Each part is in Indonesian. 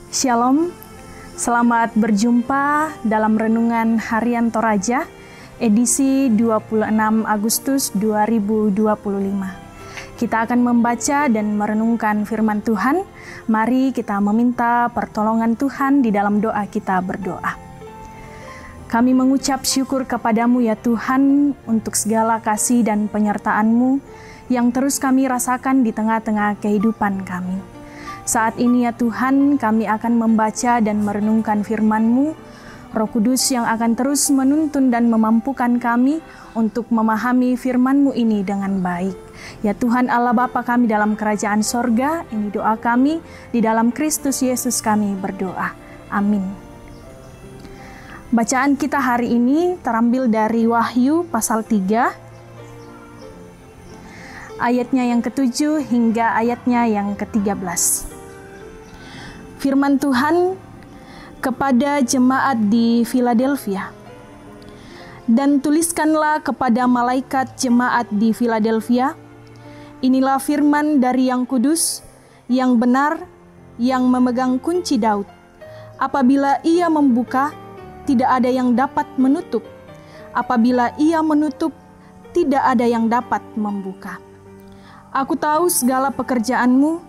Shalom, selamat berjumpa dalam Renungan Harian Toraja, edisi 26 Agustus 2025. Kita akan membaca dan merenungkan firman Tuhan. Mari kita meminta pertolongan Tuhan di dalam doa kita berdoa. Kami mengucap syukur kepadamu ya Tuhan untuk segala kasih dan penyertaan-Mu yang terus kami rasakan di tengah-tengah kehidupan kami. Saat ini ya Tuhan, kami akan membaca dan merenungkan firman-Mu, Roh Kudus yang akan terus menuntun dan memampukan kami untuk memahami firman-Mu ini dengan baik. Ya Tuhan Allah Bapa kami dalam kerajaan sorga, ini doa kami, di dalam Kristus Yesus kami berdoa. Amin. Bacaan kita hari ini terambil dari Wahyu pasal 3, ayatnya yang ke-7 hingga ayatnya yang ke-13. Firman Tuhan kepada jemaat di Philadelphia. Dan tuliskanlah kepada malaikat jemaat di Philadelphia, inilah firman dari yang kudus, yang benar, yang memegang kunci Daud. Apabila ia membuka, tidak ada yang dapat menutup. Apabila ia menutup, tidak ada yang dapat membuka. Aku tahu segala pekerjaanmu,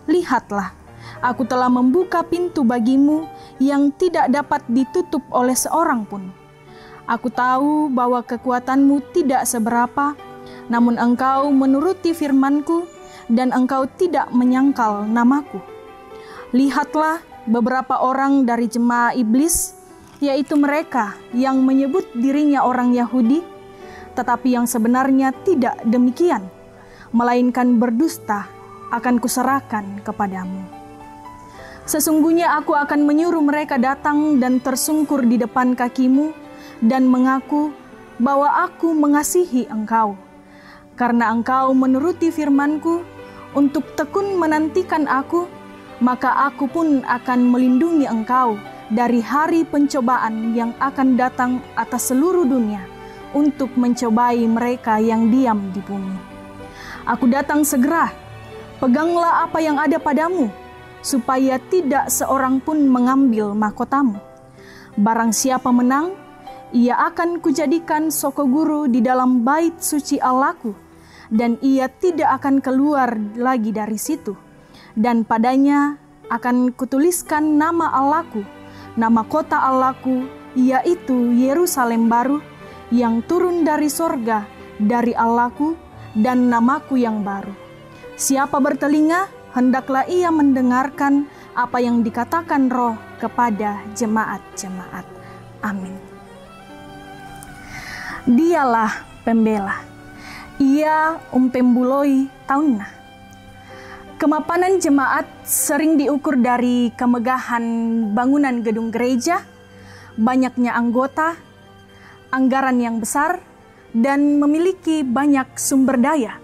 lihatlah. Aku telah membuka pintu bagimu yang tidak dapat ditutup oleh seorang pun. Aku tahu bahwa kekuatanmu tidak seberapa, namun engkau menuruti firmanku dan engkau tidak menyangkal namaku. Lihatlah beberapa orang dari jemaah iblis, yaitu mereka yang menyebut dirinya orang Yahudi, tetapi yang sebenarnya tidak demikian, melainkan berdusta akan kuserahkan kepadamu. Sesungguhnya aku akan menyuruh mereka datang dan tersungkur di depan kakimu dan mengaku bahwa aku mengasihi engkau. Karena engkau menuruti firmanku untuk tekun menantikan aku, maka aku pun akan melindungi engkau dari hari pencobaan yang akan datang atas seluruh dunia untuk mencobai mereka yang diam di bumi. Aku datang segera, peganglah apa yang ada padamu, supaya tidak seorang pun mengambil mahkotamu. Barang siapa menang, ia akan kujadikan soko guru di dalam bait suci Allahku, dan ia tidak akan keluar lagi dari situ. Dan padanya akan kutuliskan nama Allahku, nama kota Allahku, yaitu Yerusalem baru, yang turun dari sorga, dari Allahku, dan namaku yang baru. Siapa bertelinga, hendaklah ia mendengarkan apa yang dikatakan Roh kepada jemaat-jemaat. Amin. Dialah pembela, ia pembuloi taunna. Kemapanan jemaat sering diukur dari kemegahan bangunan gedung gereja, banyaknya anggota, anggaran yang besar, dan memiliki banyak sumber daya.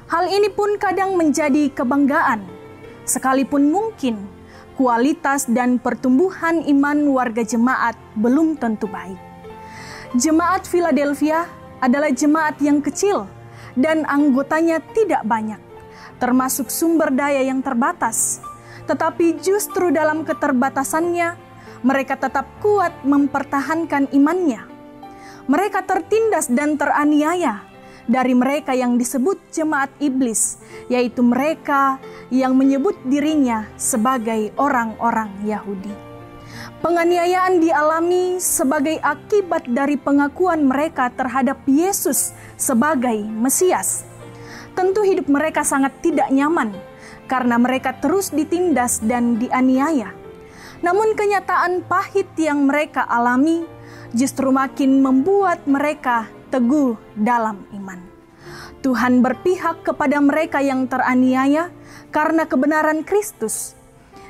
Hal ini pun kadang menjadi kebanggaan, sekalipun mungkin kualitas dan pertumbuhan iman warga jemaat belum tentu baik. Jemaat Philadelphia adalah jemaat yang kecil dan anggotanya tidak banyak, termasuk sumber daya yang terbatas. Tetapi justru dalam keterbatasannya, mereka tetap kuat mempertahankan imannya. Mereka tertindas dan teraniaya dari mereka yang disebut jemaat iblis, yaitu mereka yang menyebut dirinya sebagai orang-orang Yahudi. Penganiayaan dialami sebagai akibat dari pengakuan mereka terhadap Yesus sebagai Mesias. Tentu hidup mereka sangat tidak nyaman karena mereka terus ditindas dan dianiaya. Namun kenyataan pahit yang mereka alami justru makin membuat mereka teguh dalam iman. Tuhan berpihak kepada mereka yang teraniaya karena kebenaran Kristus.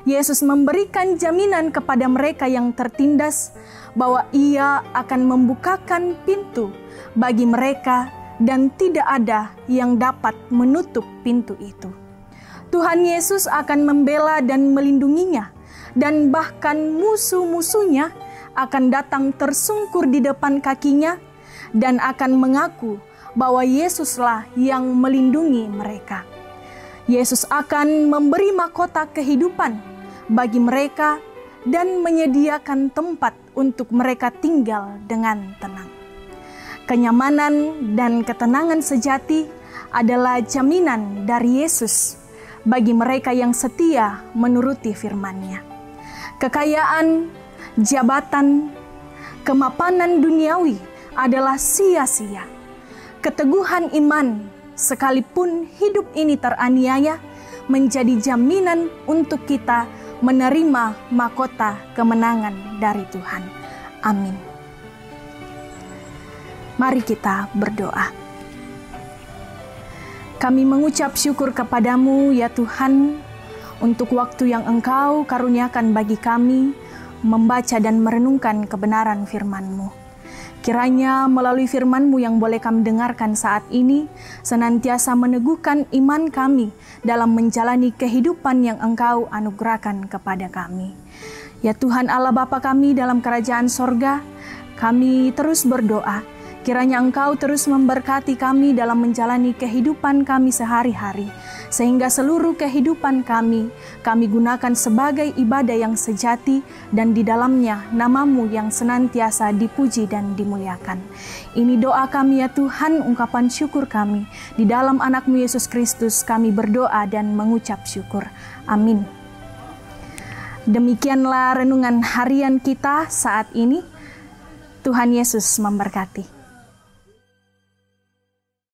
Yesus memberikan jaminan kepada mereka yang tertindas bahwa Ia akan membukakan pintu bagi mereka dan tidak ada yang dapat menutup pintu itu. Tuhan Yesus akan membela dan melindunginya, dan bahkan musuh-musuhnya akan datang tersungkur di depan kakinya dan akan mengaku bahwa Yesuslah yang melindungi mereka. Yesus akan memberi mahkota kehidupan bagi mereka dan menyediakan tempat untuk mereka tinggal dengan tenang. Kenyamanan dan ketenangan sejati adalah jaminan dari Yesus bagi mereka yang setia menuruti firman-Nya. Kekayaan, jabatan, kemapanan duniawi adalah sia-sia. Keteguhan iman, sekalipun hidup ini teraniaya, menjadi jaminan untuk kita menerima mahkota kemenangan dari Tuhan. Amin. Mari kita berdoa. Kami mengucap syukur kepadamu ya Tuhan, untuk waktu yang Engkau karuniakan bagi kami membaca dan merenungkan kebenaran firman-Mu. Kiranya melalui firman-Mu yang boleh kami dengarkan saat ini, senantiasa meneguhkan iman kami dalam menjalani kehidupan yang Engkau anugerahkan kepada kami. Ya Tuhan Allah Bapa kami dalam kerajaan sorga, kami terus berdoa, kiranya Engkau terus memberkati kami dalam menjalani kehidupan kami sehari-hari, sehingga seluruh kehidupan kami gunakan sebagai ibadah yang sejati dan di dalamnya nama-Mu yang senantiasa dipuji dan dimuliakan. Ini doa kami ya Tuhan, ungkapan syukur kami. Di dalam anak-Mu Yesus Kristus kami berdoa dan mengucap syukur. Amin. Demikianlah renungan harian kita saat ini. Tuhan Yesus memberkati.